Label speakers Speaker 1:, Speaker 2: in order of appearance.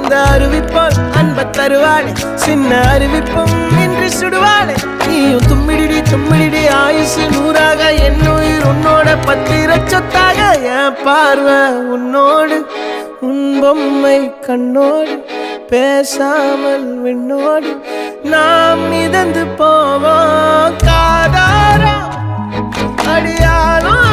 Speaker 1: அந்த அறிவிப்பால் அன்ப தருவாளே சின்ன அறிவிப்பும் இன்று சுடுவாளே நீயும் தும்மிடி தும்மிடி ஆயுசு நூறாக என் உயிர் உன்னோட பத்திர சொத்தாக என் பார்வை உன்னோடு உன் பொம்மை கண்ணோடு பேசாமல் விண்ணோடு நாம் மிதந்து போவோம் காதாரா அடியாலும்